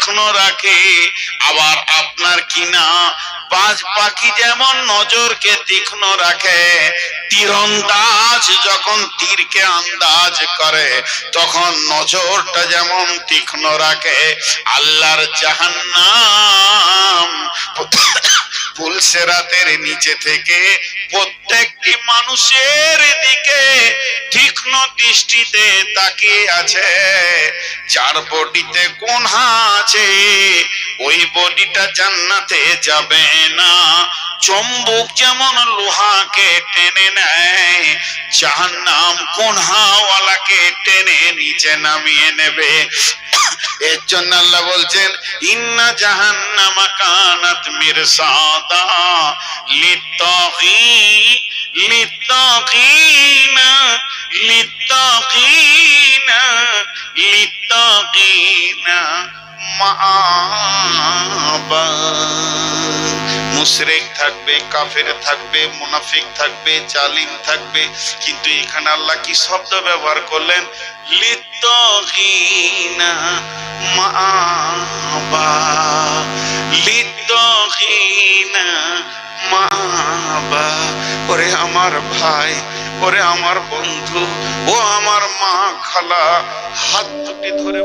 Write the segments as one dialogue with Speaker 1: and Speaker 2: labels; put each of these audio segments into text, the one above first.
Speaker 1: তীক্ষ্ণ রাখে, আবার আপনার কিনা বাজ পাখি যেমন নজরকে তীক্ষ্ণ রাখে, তীরন্দাজ যখন তীরকে আন্দাজ করে তখন নজরটা যেমন তীক্ষ্ণ রাখে, আল্লাহর জাহান্নাম পুলসেরাতের নিচে থেকে প্রত্যেকটি মানুষের দিকে তীক্ষ্ণ দৃষ্টিতে তাকিয়ে আছে। যার বডিতে কোনহা আছে ওই বডিটা জান্নাতে যাবে না। চুম্বক যেমন লোহাকে টেনে নেয়, জাহান্নাম কোনহাওয়ালাকে টেনে নিচে নামিয়ে নেবে। এর জন্য আল্লাহ বলছেন, ইন্না জাহান্নামা কানাত মিরসাদা লিত্তাগিনা মাআবা। মুশরিক থাকবে, কাফের থাকবে, মুনাফিক থাকবে, জালিম থাকবে, কিন্তু এখানে আল্লাহ কি শব্দ ব্যবহার করলেন? লিত্তাগিনা মাআবা, লিত্তাগিনা মাআবা। ওরে আমার ভাই, ওরে আমার বন্ধু, ও আমার মা খালা, হাত দুটি ধরে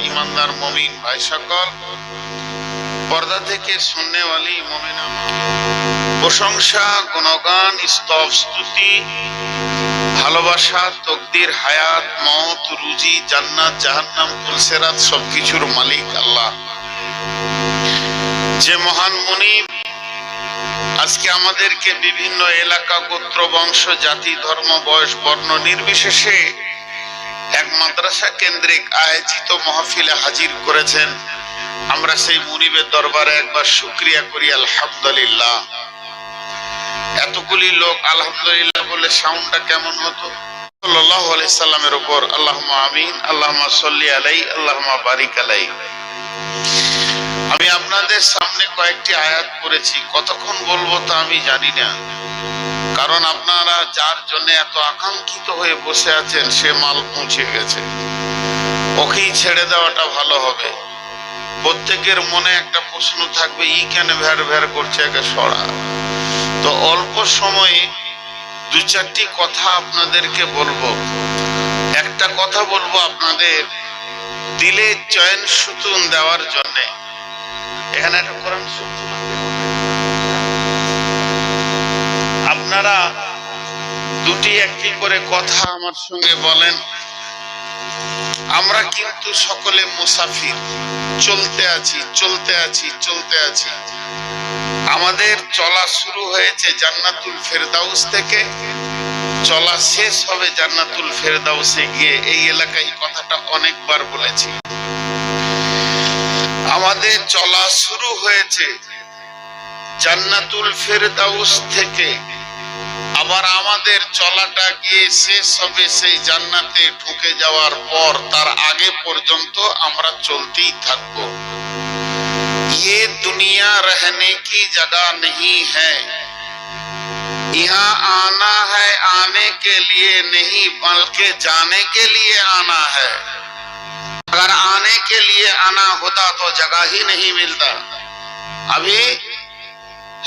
Speaker 1: ইমানদার মুমিন ভাই সকল, পর্দা থেকে শুননেওয়ালি মুমিন আমার, প্রশংসা, গুণগান, স্তব, স্তুতি, ভালোবাসা, তকদির, হায়াত, মওত, রুজি, জান্নাত, জাহান্নাম, পুলসেরাত সবকিছুর মালিক আল্লাহ। যে মহান মুনিব আজকে আমাদেরকে বিভিন্ন এলাকা, গোত্র, বংশ, জাতি, ধর্ম, বয়স, বর্ণ নির্বিশেষে এক মাদ্রাসা কেন্দ্রিক আয়োজিত মাহফিলে হাজির করেছেন, আমরা সেই মুনিবের দরবারে একবার শুকরিয়া করি আলহামদুলিল্লাহ। এতগুলি লোক আলহামদুলিল্লাহ বলে সাউন্ডটা কেমন হতো? সাল্লাল্লাহু আলাইহি সাল্লামের উপর আল্লাহুম্মা আমিন, আল্লাহুম্মা সাল্লি আলাইহি, আল্লাহুম্মা বারিক আলাইহি। আমি আপনাদের সামনে কয়েকটি আয়াত পড়েছি, কতক্ষণ বলবো তা আমি জানি না, কারণ আপনারা যার জন্য এত আকাঙ্ক্ষিত হয়ে বসে আছেন সে মাল পৌঁছে গেছে, ওকেই ছেড়ে দেওয়াটা ভালো হবে। প্রত্যেকের মনে একটা প্রশ্ন থাকবে, ই কেন ভ্যার ভ্যার করছে, একে সরা। তো অল্প সময়ে দু চারটি কথা আপনাদেরকে বলবো। একটা কথা বলবো আপনাদের দিলে চয়ন সুতুন দেওয়ার জন্য। এখানে একটা কোরআন সুতুন, আপনারা দুটি একটি করে কথা আমার সঙ্গে বলেন। আমরা কিন্তু সকলে মুসাফির, চলতে আছি চলতে আছি চলতে আছি। আমাদের চলা শুরু হয়েছে জান্নাতুল ফেরদাউস থেকে, চলা শেষ হবে জান্নাতুল ফেরদাউসে গিয়ে। এই এলাকায় কথাটা অনেকবার বলেছি। আমাদের চলা শুরু হয়েছে জান্নাতুল ফেরদাউস থেকে, আবার আমাদের চলাটা গিয়ে শেষ হবে সেই জান্নাতে ঢুকে যাওয়ার পর। তার আগে পর্যন্ত আমরা চলতেই থাকবো। ये दुनिया रहने की जगह नहीं है, यहाँ आना है आने के लिए नहीं बल्कि जाने के लिए आना है। अगर आने के लिए आना होता तो जगह ही नहीं मिलता। अभी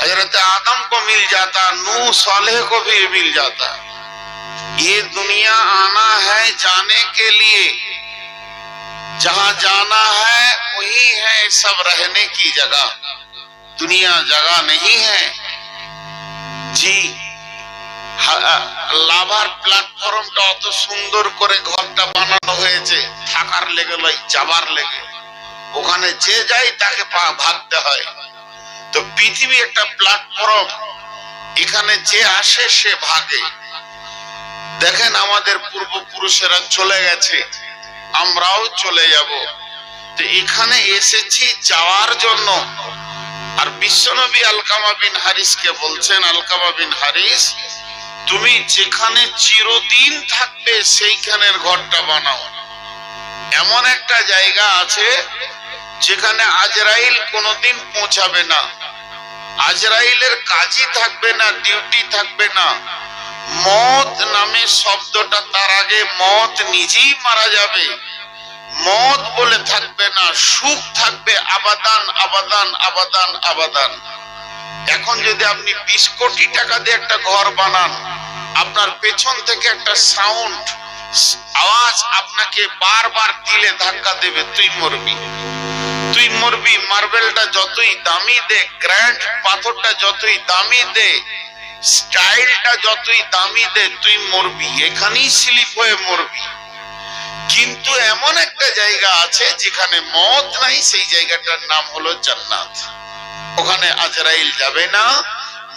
Speaker 1: हजरत आदम को मिल जाता, नूह सालेह को भी मिल जाता। ये दुनिया आना है जाने के लिए, जहां जाना है वही है सब रहने की जगह। दुनिया जगह नहीं है जी। লাভার প্ল্যাটফর্মটা অত সুন্দর করে ঘরটা বানানো হয়েছে থাকার লেগে নয়, যাবার লেগে। ওখানে যে যায় তাকে ভাগতে হয়। তো পৃথিবী একটা প্ল্যাটফর্ম, এখানে যে আসে সে ভাগে। দেখেন আমাদের পূর্বপুরুষেরা চলে গেছে, আমরাও চলে যাব। তো এখানে এসেছি যাওয়ার জন্য। আর বিশ্বনবী আলকামা বিন হারিসকে বলছেন, আলকামা বিন হারিস, তুমি যেখানে চিরদিন থাকবে সেইখানের ঘরটা বানাও। এমন একটা জায়গা আছে যেখানে আজরাইল কোনোদিন পৌঁছাবে না। আজরাইলের কাজই থাকবে না, ডিউটি থাকবে না। মত নামে শব্দটা, তার আগে মত নিজেই মারা যাবে। মত বলে থাকবে না, সুখ থাকবে আবাদান আবাদান আবাদান আবাদান। এখন যদি আপনি 20 কোটি টাকা দিয়ে একটা ঘর বানান, আপনার পেছন থেকে একটা সাউন্ড আওয়াজ আপনাকে বারবার দিলে ধাক্কা দেবে, তুই মরবি, তুই মরবি। মার্বেলটা যতই দামি দে, গ্র্যান্ড পাথরটা যতই দামি দে, স্টাইলটা যতই দামি দে, তুই মরবি, এখানেই স্লিপ হয়ে মরবি। কিন্তু এমন একটা জায়গা আছে যেখানে মত নাই, সেই জায়গাটার নাম হলো জান্নাত। ওখানে আজরাইল যাবে না,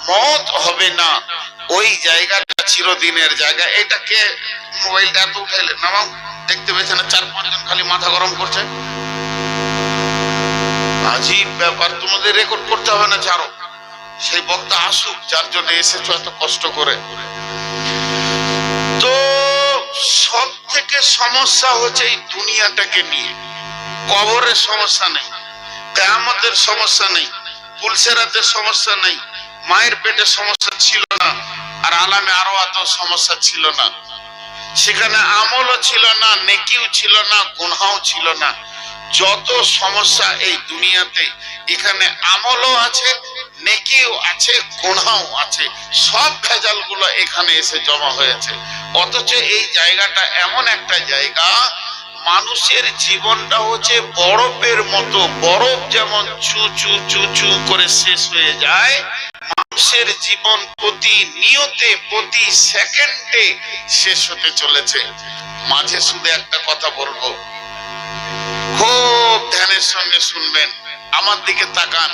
Speaker 1: মত হবে না, ওই জায়গাটা চিরদিনের জায়গা। এটাকে মোবাইলটা এত উঠাইলে নামাও, দেখতে পেয়েছে না 4-5 জন খালি মাথা গরম করছে। আজীব ব্যাপার, তোমাদের রেকর্ড করতে হবে না, ছাড়ো, সেই বক্তা আসুক যার জন্য এসেছো এত কষ্ট করে। তো সব থেকে সমস্যা হচ্ছে এই দুনিয়াটাকে নিয়ে। কবরের সমস্যা নেই, কিয়ামতের সমস্যা নেই, পুলসেরাতের সমস্যা নেই, মায়ের পেটে সমস্যা ছিল না, আর আলামে আরো এত সমস্যা ছিল না। সেখানে আমলও ছিল না, নেকিও ছিল না, গুনাহও ছিল না। যত সমস্যা এই দুনিয়াতে, এখানে আমলও আছে, নেকিও আছে, গুনাহও আছে, সব ভেজাল গুলো এখানে এসে জমা হয়েছে। অথচ এই জায়গাটা এমন একটা জায়গা, মানুষের জীবনটা হচ্ছে বরফের মতো। বরফ যেমন চু চু চু চু করে শেষ হয়ে যায়, মানুষের জীবন প্রতি নিয়তে, প্রতি সেকেন্ডে শেষ হতে চলেছে। মাঝে শুধু একটা কথা বলবো, খুব ধ্যানের সঙ্গে শুনবেন, আমার দিকে তাকান।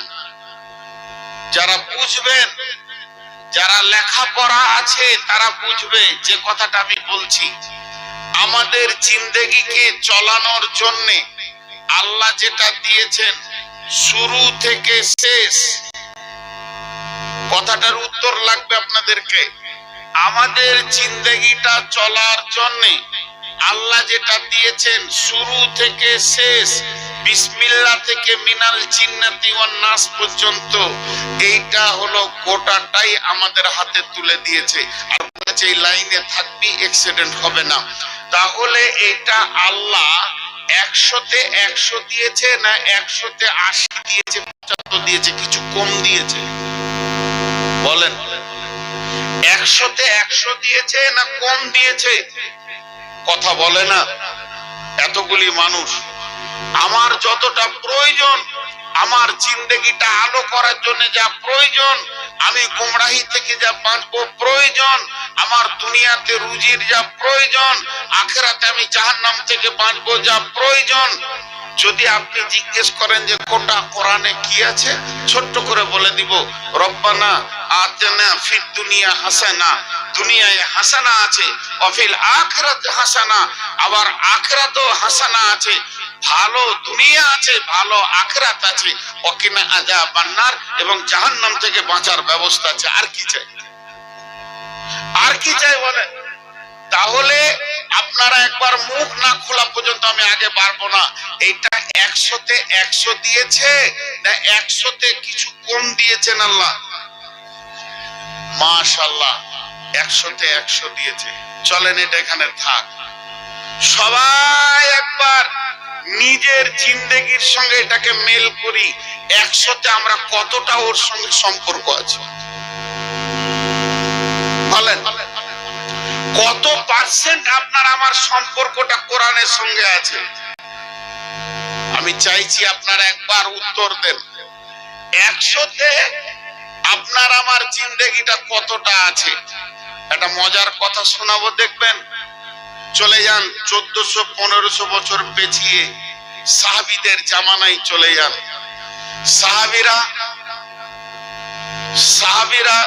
Speaker 1: যারা বুঝবেন, যারা লেখাপড়া আছে তারা বুঝবে যে কথাটা আমি বলছি। আমাদের জিন্দেগিকে চলানোর জন্য আল্লাহ যেটা দিয়েছেন, শুরু থেকে শেষ, কথাটার উত্তর লাগবে আপনাদেরকে। আমাদের জিন্দেগিটা চলার জন্য আল্লাহ যেটা দিয়েছেন, শুরু থেকে শেষ, বিসমিল্লাহ থেকে মিনাল জিন্নাতি ওয়ান নাস পর্যন্ত, এইটা হলো গোটাটাই আমাদের হাতে তুলে দিয়েছে। আর বলেছে এই লাইনে থাকবি, অ্যাক্সিডেন্ট হবে না। তাহলে এটা আল্লাহ 100-তে 100 দিয়েছে না 100-তে 80 দিয়েছে, 75 দিয়েছে, কিছু কম দিয়েছে? বলেন, 100-তে 100 দিয়েছে না কম দিয়েছে? কথা বলে না। এতগুলি মানুষ, আমার যতটা প্রয়োজন, আমার জিন্দেগিটা আলো করার জন্য যা প্রয়োজন, আমি গুমরাহি থেকে যা বাঁচবো প্রয়োজন, আমার দুনিয়াতে রুজির যা প্রয়োজন, আখিরাতে আমি জাহান্নাম থেকে বাঁচবো যা প্রয়োজন, যদি আপনি জিজ্ঞেস করেন যে কোটা কোরআনে কি আছে, ছোট্ট করে বলে দিব, রব্বানা আতিনা ফিদ দুনিয়া হাসানা, দুনিয়ায় হাসানা আছে, ওয়াফিল আখিরাতে হাসানা, আবার আখিরাতেও হাসানা আছে। ভালো দুনিয়া আছে, ভালো আখিরাত আছে, ওয়াকিনা আযাবান নার, এবং জাহান্নাম থেকে বাঁচার ব্যবস্থা আছে। আর কি চাই? আর কি চাই বলেন? তাহলে আপনারা একবার মুখ না খোলা পর্যন্ত আমি আগে পারবো না। এটা 100-তে 100 দিয়েছে না 100-তে কিছু কম দিয়েছেন আল্লাহ? মাশাআল্লাহ, 100-তে 100 দিয়েছে। চলেন এটা এখানে থাক। সবাই একবার নিজের জিন্দেগির সঙ্গে এটাকে মেল করি, 100-তে আমরা কতটা ওর সঙ্গে সম্পর্ক আছে বলেন? কত পার্সেন্ট আপনার আমার সম্পর্কটা কোরআনের সঙ্গে আছে? আমি চাইছি আপনারা একবার উত্তর দেন। 100-তে আপনার আমার জিন্দেগিটা কতটা আছে? একটা মজার কথা শোনাবো, দেখবেন। চলে যান 1400-1500 বছর পেছিয়ে, সাহাবীদের জামানায় চলে যান। সাহাবীরা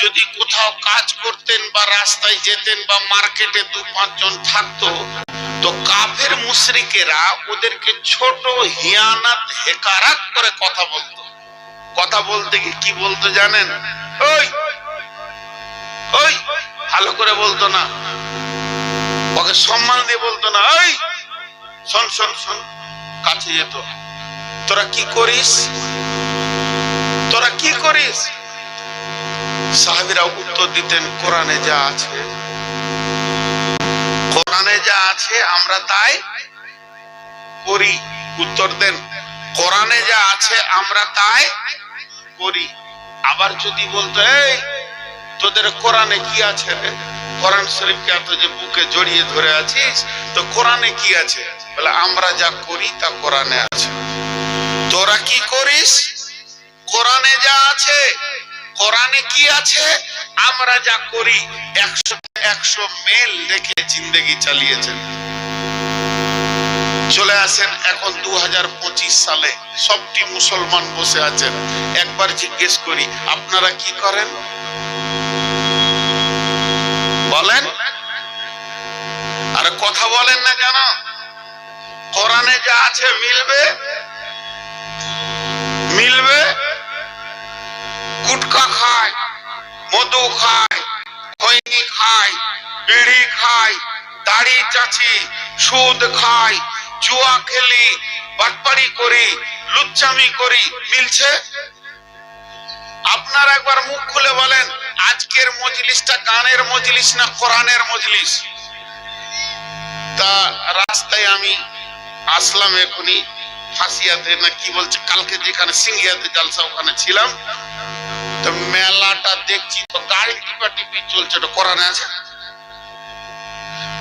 Speaker 1: যদি কোথাও কাজ করতেন বা রাস্তায় যেতেন বা মার্কেটে 2-5 জন থাকতো, তো কাফের মুশরিকেরা ওদেরকে ছোট হিয়ানাত হেকারাত করে কথা বলতো। কথা বলতে কি বলতো জানেন? ওই ওই, ভালো করে বলতো না, ওকে সম্মান দিয়ে বলতো না, ওই শোন শোন শোন, কাছে যেত, তোরা কি করিস? তো তোরা কি করিস? সাহাবীরা উত্তর দিতেন, কোরআনে যা আছে, কোরআনে যা আছে আমরা তাই করি। উত্তর দেন, কোরআনে যা আছে আমরা তাই করি। আবার যদি বলতো, এই তোদের কোরআনে কি আছে রে? কোরআন শরীফকে এত যে বুকে জড়িয়ে ধরে আছিস, তো কোরআনে কি আছে? বলে, আমরা যা করি তা কোরআনে আছে। তোরা কি করিস? কোরআনে যা আছে, কোরআনে কি আছে, আমরা যা করি, 100 মেল রেখে জিন্দেগি চালিয়েছেন। চলে আসেন এখন 2025 সালে, সবটি মুসলমান বসে আছেন। একবার জিজ্ঞেস করি, আপনারা কি করেন বলেন? আরে কথা বলেন না কেন? কোরআনে যা আছে মিলবে? মিলবে? গুটকা খায়, মধু খায়, খৈনি খায়, বিড়ি খায়, দাড়ি চাচি, সুদ খায়, জুয়া খেলি, বাটপাড়ি করি, লুচ্চামি করি, মিলছে? আপনারা একবার মুখ খুলে বলেন, আজকের মজলিসটা গানের মজলিস না কোরআনের মজলিস? তা রাস্তায় আমি আসলাম এখনই, ফাঁসিয়াতে না কি বলছে, কালকে যেখানে সিঙ্গিয়াতে জালসা ওখানে ছিলাম, তো মেলাটা দেখছি তো গাড়ি টিপাটিপি চলছে। তো কোরআনে আছে?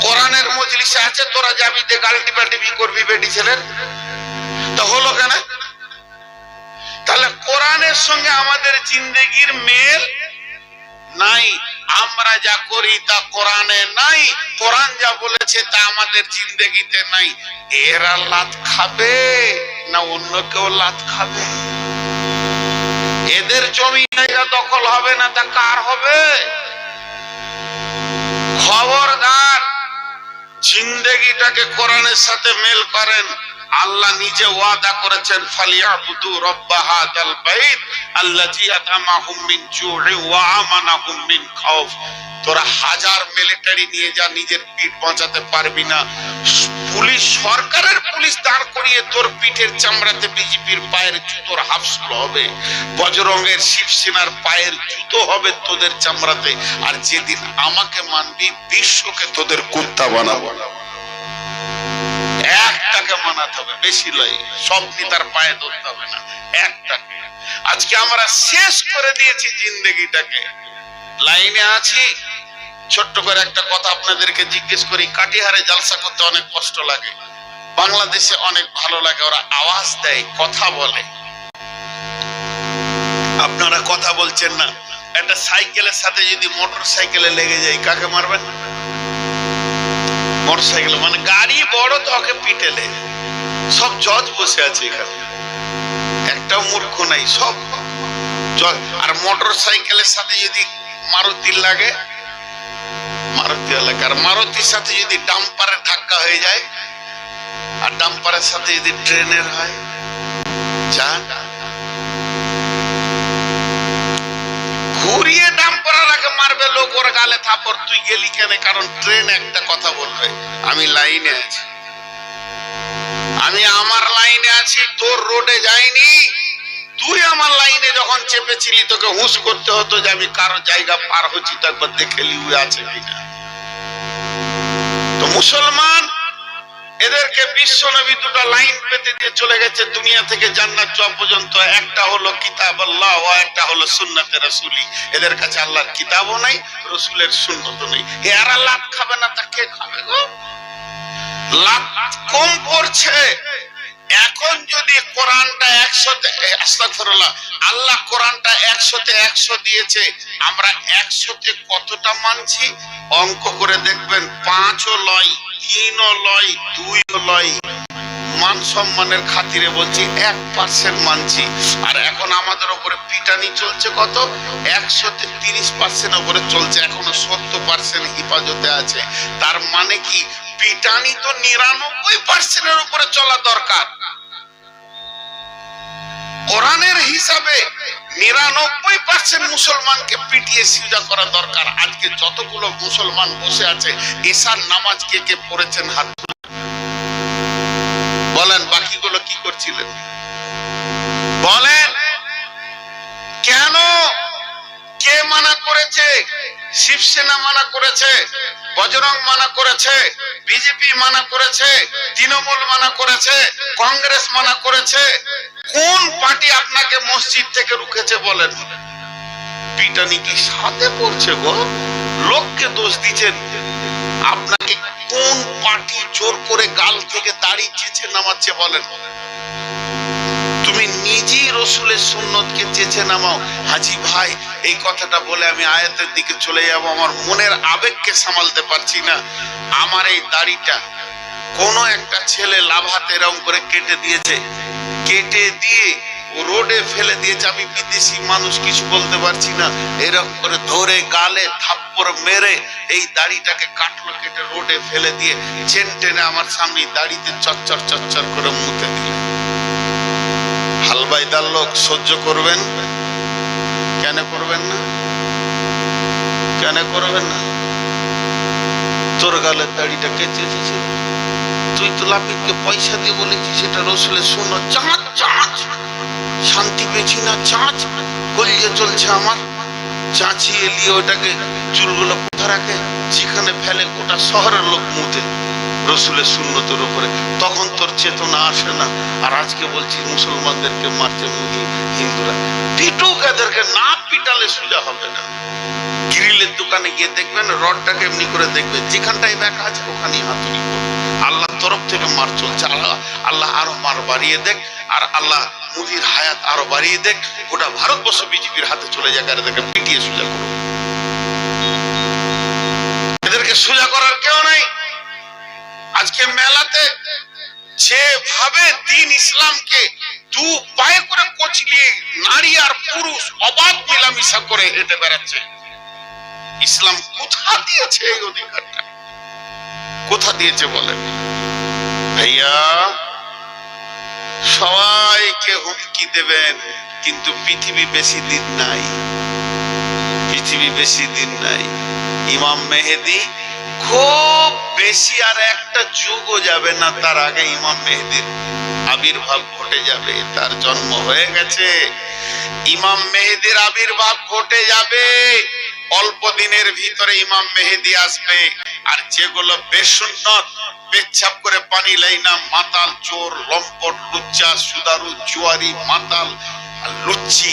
Speaker 1: কোরআনের মজলিসে আছে, তোরা যাবি যে গাড়ি টিপাটিপি করবি বেটি ছেলের? তো হলো কেন? তাহলে কোরআনের সঙ্গে আমাদের জিন্দেগির মেল নাই। আমরা যা করি তা কোরআনে নাই, কোরআন যা বলেছে তা আমাদের জিন্দেগিতে নাই। এরা লাত খাবে না অন্য কেউ লাত খাবে? এদের জমি জায়গা দখল হবে না তা কার হবে? খবরদার, জিন্দেগিটাকে কোরআনের সাথে মেল করেন। আল্লাহ নিজে ওয়াদা করেছেন, ফালিয়াবুদু রাব্ব হাযাল বাইত আল্লাযী আতামাহুম মিন জু'i ওয়া আমানাহুম মিন খাউফ। তোরা হাজার মিলিটারি নিয়ে যা, নিজের পিঠ বাঁচাতে পারবি না। পুলিশ, সরকারের পুলিশ দাঁড় করিয়ে তোর পিঠের চামড়াতে বিজেপির পায়ের জুতোর হাফসুল হবে, বজরঙ্গের শিবসেনার পায়ের জুতো হবে তোদের চামড়াতে। আর যেদিন আমাকে মানবি, বিশ্বকে তোদের কুত্তা বানাবো। একটাকে মানাতে হবে, বেশি লয়, সব নেতার পায়ে ধরতে হবে না, একটাকে। আজকে আমরা শেষ করে দিয়েছি জিন্দেগিটাকে। লাইনে আছি। ছোট্ট করে একটা কথা আপনাদেরকে জিজ্ঞেস করি, কাটিহারে জালসা করতে অনেক কষ্ট লাগে, বাংলাদেশে অনেক ভালো লাগে। ওরা আওয়াজ দেয়, কথা বলে, আপনারা কথা বলছেন না। একটা সাইকেলের সাথে যদি মোটর সাইকেলে লেগে যায়, কাকে মারবেন? মোটর সাইকেল মানে গাড়ি বড় তো ওকে পিটেলে। সব জজ বসে আছে এখানে, একটাও মূর্খ নাই, সব জজ। আর মোটর সাইকেলের সাথে যদি মারুতি লাগে, মারুতি লাগে। আর মারুতির সাথে যদি ডাম্পারের ধাক্কা হয়ে যায়, আর ডাম্পারের সাথে যদি ট্রেনের হয়, যা ঘুরিয়ে ডাম্পারাকে মারবে লোক, ওর গালে থাপড়। তুই গেলি কেন? কারণ ট্রেন একটা কথা বলবে, আমি লাইনে আছি, আমি আমার লাইনে আছি, তোর রোডে যাইনি। তুই আমার লাইনে যখন চেপেছিলি, তোকে হুঁশ করতে হতো যে আমি কারো জায়গা পার হচ্ছি, তো একবার দেখে লিউ আছে কিনা। তো মুসলমান, এদেরকে বিশ্ব নবী দুটো লাইন পেতে দিয়ে চলে গেছে দুনিয়া থেকে জান্নাত যাওয়া পর্যন্ত। একটা হলো কিতাবুল্লাহ, ও একটা হলো সুন্নতে রাসূলি। এদের কাছে আল্লাহর কিতাবও নাই, রাসূলের সুন্নতও নেই। এরা লাত খাবে না তা কে খাবে গো? লাত কম পড়ছে। এখন যদি কোরআনটা 100-তে, আস্তাগফিরুল্লাহ, আল্লাহ কোরআনটা 100-তে 100 দিয়েছে, আমরা 100-তে কতটা মানছি? অঙ্ক করে দেখবেন, 5ও লয়, 3ও লয়, 2ও লয়। মান সম্মানের খাতিরে বলছি 1% মানছি। আর এখন আমাদের উপরে পিটানি চলছে কত? 100-তে 30% উপরে চলছে, এখনো 70% হিফাজতে আছে। তার মানে কি? পিটানি তো 99%-এর উপরে চলা দরকার। কোরআনের হিসাবে 99% মুসলমানকে পিটিয়ে সিজা করা দরকার। আজকে যতগুলো মুসলমান বসে আছে, এশার নামাজ কে কে পড়েছেন হাত বলেন? বাকিগুলো কি করছিলেন বলেন? করেছে, শিবসেনা মানা করেছে, বজরং মানা করেছে, বিজেপি মানা করেছে, তৃণমূল মানা করেছে, কংগ্রেস মানা করেছে। কোন পার্টি আপনাকে মসজিদ থেকে রুখেছে বলেন? পিটানি কি সাথে পড়ছে গো? লোককে দোষ দিচ্ছেন। আপনাকে কোন পার্টি জোর করে গাল থেকে দাড়ি চেঁচে নামাচ্ছে বলেন? তুমি নিজেই রসুলের সুন্নতকে চেঁচে নামাও। হাজি ভাই, এই কথাটা বলে আমি আয়াতের দিকে চলে যাব, আমার মনের আবেগকে সামালতে পারছি না। আমার এই দাড়িটা কোন একটা ছেলে লাভাতে এরকম করে কেটে দিয়েছে, কেটে দিয়ে রোডে ফেলে দিয়েছে। আমি বিদেশি মানুষ, কিছু বলতে পারছি না। এরকম করে ধরে গালে থাপ্পড় মেরে এই দাড়িটাকে কাটলো, কেটে রোডে ফেলে দিয়ে চেন টেনে আমার সামনে দাড়িতে চচ্চর চচ্চর করে মুতে দিল। হালবাইদার লোক সহ্য করবেন? কেন করবেন না? কেন করবেন না? তোর গালের দাড়িটা কে চেঁচেছে? তুই তো লাফিককে পয়সা দিয়ে বলেছিস সেটা রসুলের সুন্নাত। চাঁচ চাঁচ, শান্তি পেয়েছি না, চাঁচ কলিয়ে চলছে আমার। চাঁচিয়ে নিয়ে ওটাকে চুলগুলো কোথা রাখে, যেখানে ফেলে গোটা শহরের লোক মুতে রসুলের সুন্নতের উপরে। তখন তোর চেতনা আসে না। আর আজকে বলছি মুসলমানদেরকে মারছে হিন্দুরা। পিটুক এদেরকে, না পিটালে সোজা হবে না। গ্রিলের দোকানে গিয়ে দেখবেন, রডটাকে এমনি করে দেখবে, যেখানটায় দেখা আছে ওখানেই হাতুড়ি করবে। আল্লাহর তরফ থেকে মার চলছে। আল্লাহ আরো মার বাড়িয়ে দেখ, আর আল্লাহ মুদির হায়াত আরো বাড়িয়ে দেখ। গোটা ভারতবর্ষ বিজেপির হাতে চলে যাক, আর এদেরকে পিটিয়ে সোজা করবে। এদেরকে সোজা করার কেউ নাই। আজকে মেলাতে যেভাবে দিন ইসলামকে দু পায়ে করে কচলিয়ে নারী আর পুরুষ অবাধ মিলামিশা করে হেঁটে বেড়াচ্ছে, ইসলাম কোথা দিয়েছে এই অধিকারটা? কোথা দিয়েছে বলেন? ভাইয়া, সবাইকে হুমকি দেবেন, কিন্তু পৃথিবী বেশি দিন নাই। পৃথিবী বেশি দিন নাই। ইমাম মেহেদী খুব বেশি আর একটা যুগও যাবে না, তার আগে ইমাম মেহেদীর আবির্ভাব ঘটে যাবে। তার জন্ম হয়ে গেছে, ইমাম মেহেদীর আবির্ভাব ঘটে যাবে। অল্প দিনের ভিতরে ইমাম মেহেদী আসবে। আর যেগুলো বেসুন্নত, পেচ্ছাপ করে পানি লেই না, মাতাল, চোর, লম্পট, লুচ্চা, সুদারু, জুয়ারি, মাতাল আর লুচ্ছি,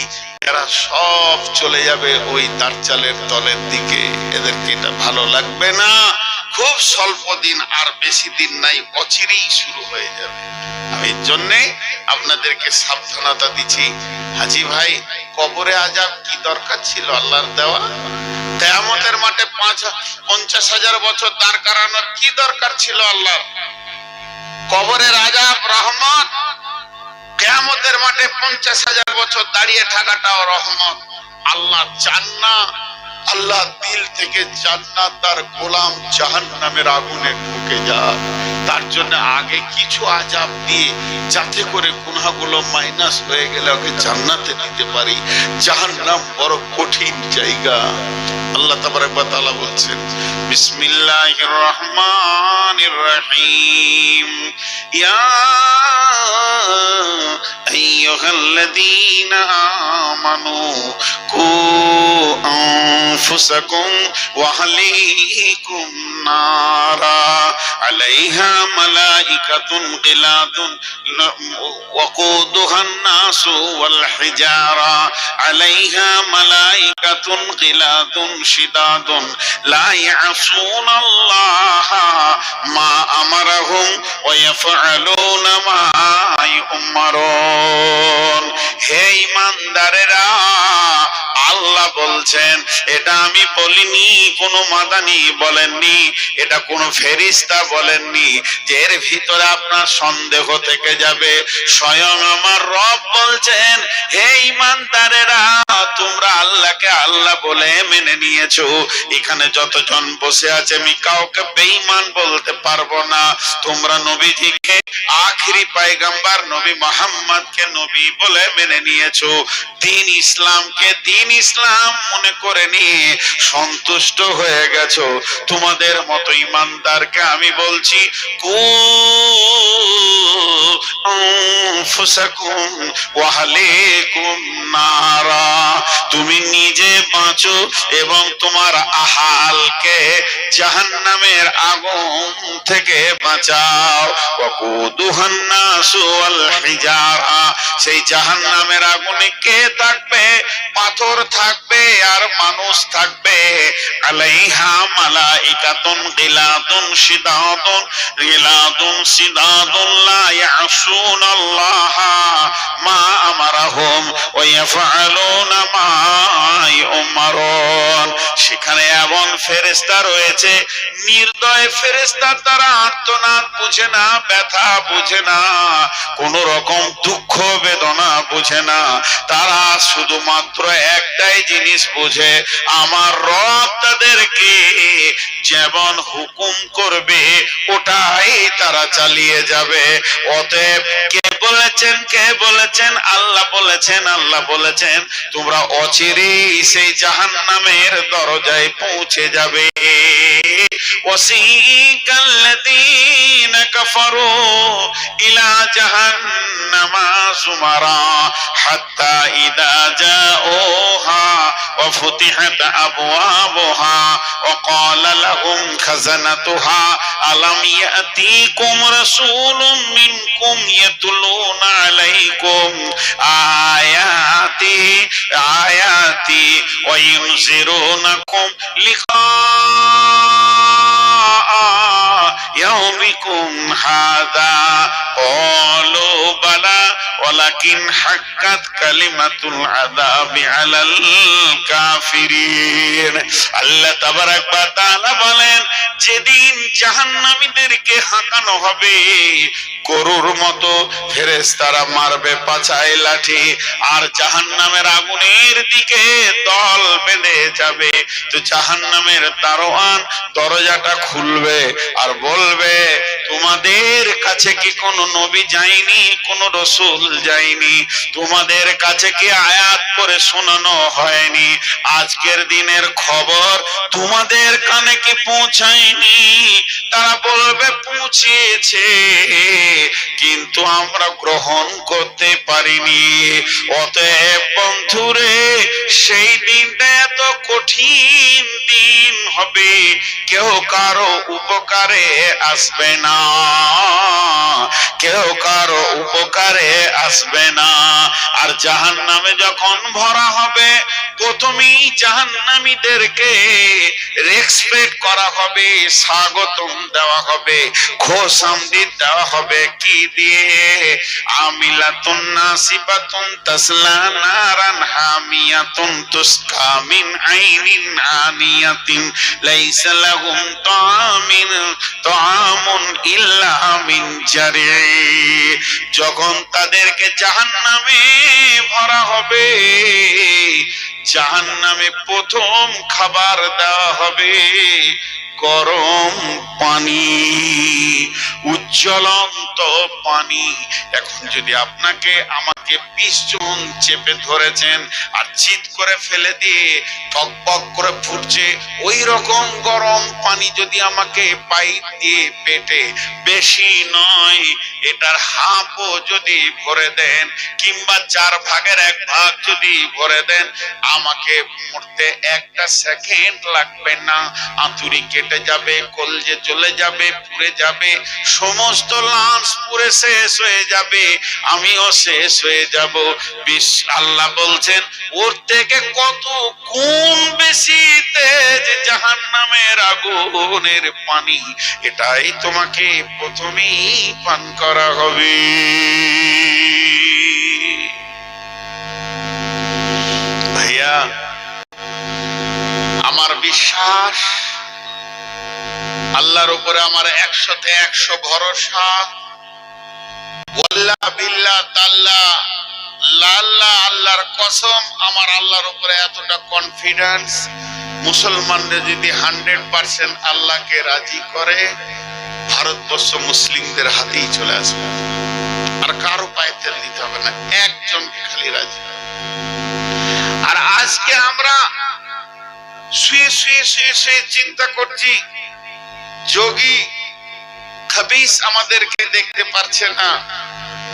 Speaker 1: এরা সব চলে যাবে ওই দাঁড়চালের তলের দিকে। এদেরকে এটা ভালো লাগবে না। খুব স্বল্প দিন, আর বেশি দিন নাই, অচিরেই শুরু হয়ে যাবে। আমি জন্যে আপনাদেরকে সাবধানতা দিচ্ছি। হাজি ভাই, কবরে আযাব কি দরকার ছিল আল্লাহর দেওয়া? কিয়ামতের মাঠে 50,000 বছর দাঁড় করানোর কি দরকার ছিল আল্লাহর? কবরের আযাব রহমত, কিয়ামতের মাঠে 50,000 বছর দাঁড়িয়ে থাকাটাও রহমত। আল্লাহ চান না আল্লাহ দিল থেকে জান্নাত আর গোলাম জাহান্নামের আগুনে ঢুকে যাক। তার জন্য আগে কিছু আযাব দিয়ে, যাতে করে গুনাহগুলো মাইনাস হয়ে গেলে ওকে জান্নাতে দিতে পারি। জাহান্নাম বড় কঠিন জায়গা। আল্লাহ তাবারক ওয়া তাআলা বলছেন, বিসমিল্লাহির রহমানির রহিম, ইয়া আইয়ুহাল্লাযীনা আমানু কু আনফুসাকুম ওয়া আহলিকুম নারা আলাইহা মালাইকাতুন গিলাদুন ওয়াকুদুহান নাসু ওয়াল হিজারা আলাইহা মালাইকাতুন গিলাদুন শিদাদুন লা ইয়াসুনাল্লাহা মা আমারাহুম ওয়া ইয়াফআলুনা মা ইউমারুন। হে ঈমানদারেরা, আল্লাহ বলছেন, এটা আমি বলিনি, কোন মাদানি বলেননি, এটা কোন ফেরেশতা বলেননি যে এর ভিতরে আপনার সন্দেহ থেকে যাবে। স্বয়ং আমার রব বলছেন, হে ঈমানদারেরা, তোমরা আল্লাহকে আল্লাহ বলে মেনে নিয়েছো। এখানে যতজন বসে আছে আমি কাউকে বেঈমান বলতে পারবো না। তোমরা নবীজিকে, আখিরি পয়গম্বর নবী মুহাম্মদকে নবী বলে মেনে নিয়েছো। দ্বীন ইসলামকে দ্বীন ইসলাম মনে করে নিয়ে সন্তুষ্ট হয়ে গেছো। তোমাদের মতো ঈমানদারকে আমি বলছি,
Speaker 2: আনফুসাকুম ওয়া আহলিকুম নারা, তুমি নিজে বাঁচো এবং তোমার আহালকে জাহান্নামের আগুন থেকে বাঁচাও। ওয়াকুদুহান নাসু ওয়াল হিজারা, সেই জাহান্নামের আগুনে কে থাকবে? পাথর থাকবে আর মানুষ থাকবে। আলাইহা মালাইকাতুন গিলাদুন শিদাদুন লা ইয়াসুনাল্লাহা মা আমারাহুম ওয়া ইয়াফআলুনা মা ইউমারুন। সেখানে এমন ফেরেশতা রয়েছে, নির্দয় ফেরেশতা, তারা আর্তনাদ বুঝে না, ব্যথা বুঝে না, কোন রকম দুঃখ বেদনা বুঝে না। তারা শুধুমাত্র একটাই জিনিস বুঝে, আমার রব তাদেরকে যেমন হুকুম করবে ওটাই তারা চালিয়ে যাবে। অতএব কে বলেছেন? আল্লাহ বলেছেন। আল্লাহ বলেছেন তোমরা অচিরেই সেই জাহান্নামের দরজায় পৌঁছে যাবে। ওয়াসিকাল্লাযীনা কাফারু ইলা জাহান্নামা যুমারা হাত্তা ইযা জাউহা ওয়া ফুতিহাত আবওয়াবুহা ওয়া ক্বালা লাহুম খাযানাতুহা আলাম ইয়াতিকুম রাসূলুম মিনকুম ইয়াতলুনা আলাইকুম আয়াতি ওয়া ইউনজিরুনাকুম লিকা ইয়াউমিকুম হাযা ক্বালু বালা ওয়ালাকিন হাক্কাত কালিমাতুল আযাবি আলাল কাফিরিন। আল্লাহ তাবারাক ওয়া তাআলা বলেন, যেদিন জাহান্নামীদেরকে হাঁকানো হবে, গরুর মতো ফেরেশতারা মারবে পাছায় লাঠি, আর জাহান্নামের আগুনের দিকে দল বেঁধে যাবে। তো জাহান্নামের দারোয়ান দরজাটা খুলবে আর বলবে, তোমাদের কাছে কি কোনো নবী যায়নি, কোন রসুল যায়নি? তোমাদের কাছে কি আয়াত করে শোনানো হয়নি? আজকের দিনের খবর তোমাদের কানে কি পৌঁছায়নি? তারা বলবে পৌঁছেছে, কিন্তু আমরা গ্রহণ করতে পারিনি। অতএব বন্ধুরে, সেই দিনটা এত কঠিন দিন হবে, কেউ কারো উপকারে আসবে না, কেউ কারো উপকারে আসবে না। আর জাহান্নামে যখন ভরা হবে, প্রথমেই জাহান্নামীদেরকে রেসপেক্ট করা হবে, স্বাগতম দেওয়া হবে, খোশামদিদ দেওয়া হবে। কি দিয়ে? আমিলাতুন নাসিবাতুন তাসলা নারান হামিয়াতুন তুসকা মিন আইনিন আনিয়াতিন লাইসা লাহুম তাআমুন ইল্লা মিন জারি। যখন তাদেরকে জাহান্নামে ভরা হবে, জাহান্নামে প্রথম খাবার দেওয়া হবে গরম পানি, উজ্জ্বলন্ত পানি। এখন যদি আপনাকে আমাকে 20 জন চেপে ধরেছেন আর চিৎ করে ফেলে দিয়ে টক টক করে ফুটছে, ওই রকম গরম পানি যদি আমাকে পাইপ দিয়ে পেটে, বেশি নয় এটার হাফও যদি ভরে দেন, কিংবা 4 ভাগের 1 ভাগ যদি ভরে দেন, আমাকে মরতে একটা সেকেন্ড লাগবে না। আঁতুড়ি কেটে যাবে, কলজে জ্বলে যাবে, পুড়ে যাবে, সমস্ত লাঞ্চ পুড়ে শেষ হয়ে যাবে, আমিও শেষ হয়ে যাব। আল্লাহ বলছেন ওর থেকে কত গুণ বেশি তেজ জাহান্নামের আগুনের পানি, এটাই তোমাকে প্রথমেই পান করা হবে। ভাইয়া আমার বিশ্বাস, আল্লাহর উপরে আমার 100তে 100 ভরসা। ওয়াল্লাহ বিল্লাহ তাআলা লাল্লাহ, আল্লাহর কসম, আমার আল্লাহর উপরে এতটা কনফিডেন্স, মুসলমানরা যদি 100% আল্লাহকে রাজি করে, ভারতবর্ষ মুসলিমদের হাতেই চলে আসবে, আর কারো পায়ে তেল দিতে হবে না, একজনকে খালি রাজি। আর আজকে আমরা শুয়ে শুয়ে শুয়ে শুয়ে চিন্তা করছি, যোগী খবিস আমাদেরকে দেখতে পারছে না,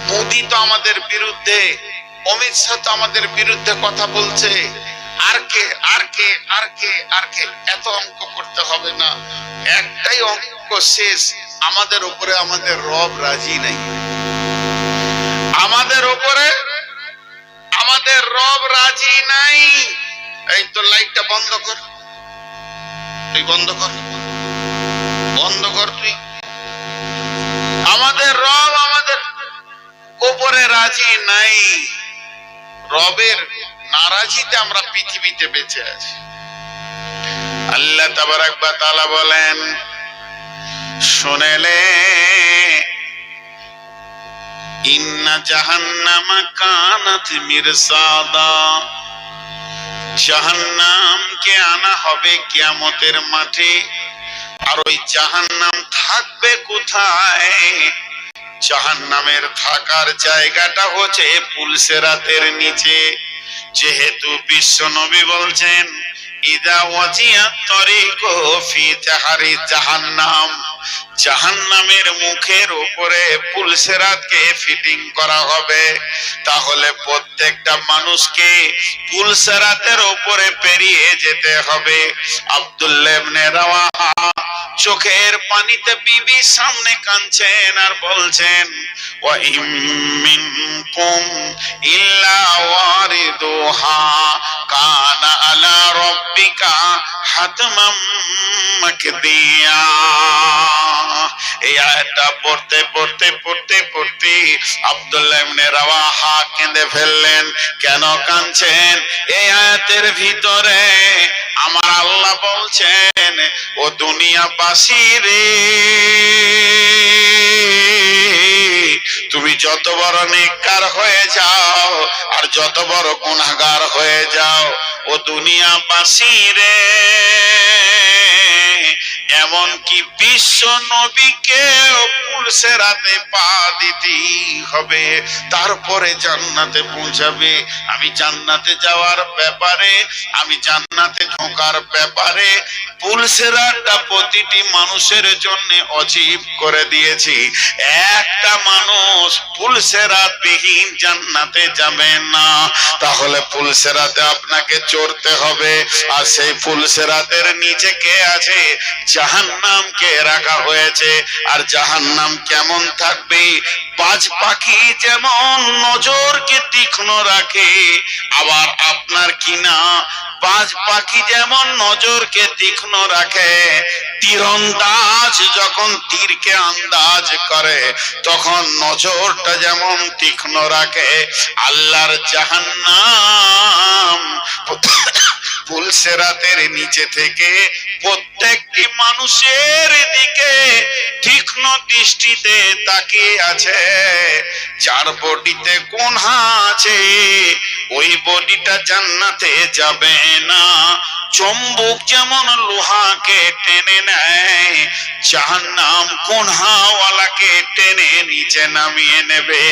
Speaker 1: মোদি তো আমাদের বিরুদ্ধে, অমিত শাহ তো আমাদের বিরুদ্ধে কথা বলছে, আর কে আর কে আর কে আর কে, এত অঙ্ক করতে হবে না, একটাই অঙ্ক শেষ, আমাদের উপরে আমাদের রব রাজি নাই, আমাদের উপরে আমাদের রব রাজি নাই। এই তো লাইটটা বন্ধ কর, তুই বন্ধ কর, বন্ধ কর তুই। আমাদের রব আমাদের উপরে রাজি নাই, রবের নারাজিতে আমরা পৃথিবীতে বেঁচে আছি। আল্লাহ তাবারাক ওয়া তাআলা বলেন, শুনেলে ইন্না জাহান্নামা কানাত মিরসাদা, জাহান্নামকে আনা হবে কিয়ামতের মাঠে, আর ওই জাহান্নাম থাকবে কোথায়? জাহান্নামের থাকার জায়গাটা হচ্ছে পুলসেরাতের নিচে। যেহেতু বিশ্ব নবী বলছেন, ইদা ওয়াজিয়াত তরিকু ফি জাহারি জাহান্নাম, জাহান্নামের মুখের উপরে পুলসেরাতকে ফিটিং করা হবে, তাহলে প্রত্যেকটা মানুষকে পুলসেরাতের উপরে পেরিয়ে যেতে হবে। আব্দুল্লাহ ইবনে রাওয়াহা চোখের পানিতে বিবির সামনে কাঁদছেন আর বলছেন, ওয়া ইম মিনকুম ইল্লা ওয়ারিদুহা কানা আলা রাব্বিকা হাতমাম মাকদিয়া। এই আয়াতটা পড়তে পড়তে পড়তে পড়তে আব্দুল্লাহ ইবনে রাওয়াহা কেঁদে ফেললেন। কেন কাঁদছেন? এই আয়াতের ভিতরে আমার আল্লাহ বলছেন, ও দুনিয়াবাসী রে, তুমি যত বড় নেককার হয়ে যাও আর যত বড় গুনাহগার হয়ে যাও, ও দুনিয়াবাসী রে, এমনকি বিশ্ব নবীকে পুলসেরাতে পা দিতেই হবে, তারপরে জান্নাতে পৌঁছাবে। আমি জান্নাতে যাওয়ার ব্যাপারে, আমি জান্নাতে ঢোকার ব্যাপারে পুলসেরাতটা প্রতিটি মানুষের জন্য অজীব করে দিয়েছি। একটা মানুষ পুলসেরাত বিহীন জান্নাতে যাবে না। তাহলে পুলসেরাতে আপনাকে চড়তে হবে, আর সেই পুলসেরাতের নিচে কে আছে? জাহান্নামকে রাখা হয়েছে। আর জাহান্নাম কেমন থাকবে? বাজ পাখি যেমন নজরকে তীক্ষ্ণ রাখে, আবার আপনার কিনা বাজ পাখি যেমন নজরকে তীক্ষ্ণ রাখে, তীরন্দাজ যখন তীরকে আন্দাজ করে তখন নজরটা যেমন তীক্ষ্ণ রাখে, আল্লাহর জাহান্নাম পুলসেরাতের নিচে থেকে প্রত্যেকটি মানুষের দিকে তীক্ষ্ণ দৃষ্টিতে তাকিয়ে আছে। যার বডিতে গুনাহ আছে ওই বডিটা জান্নাতে যাবে না। চুম্বক যেমন লোহাকে টেনে নেয়, জাহান্নাম গুনাহওয়ালাকে টেনে নিচে নামিয়ে নেবে।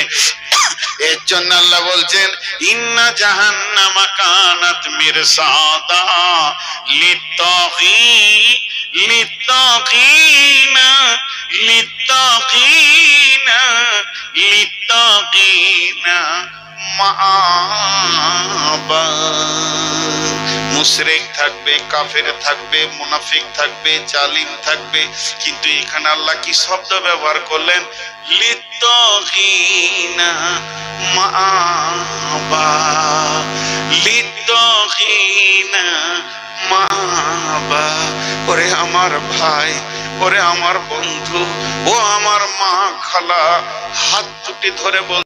Speaker 1: এর জন্য আল্লাহ বলছেন, ইন্না জাহান্নামা কানাত মিরসাদা লিত্তাগিনা মাআবা। মুশরিক থাকবে, কাফের থাকবে, মুনাফিক থাকবে, জালিম থাকবে, কিন্তু এখানে আল্লাহ কি শব্দ ব্যবহার করলেন? লিত্তাগিনা মাআবা, লিত্তাগিনা মাআবা। ওরে আমার ভাই, ওরে আমার বন্ধু, ও আমার মা খালা, হাত দুটি ধরে বল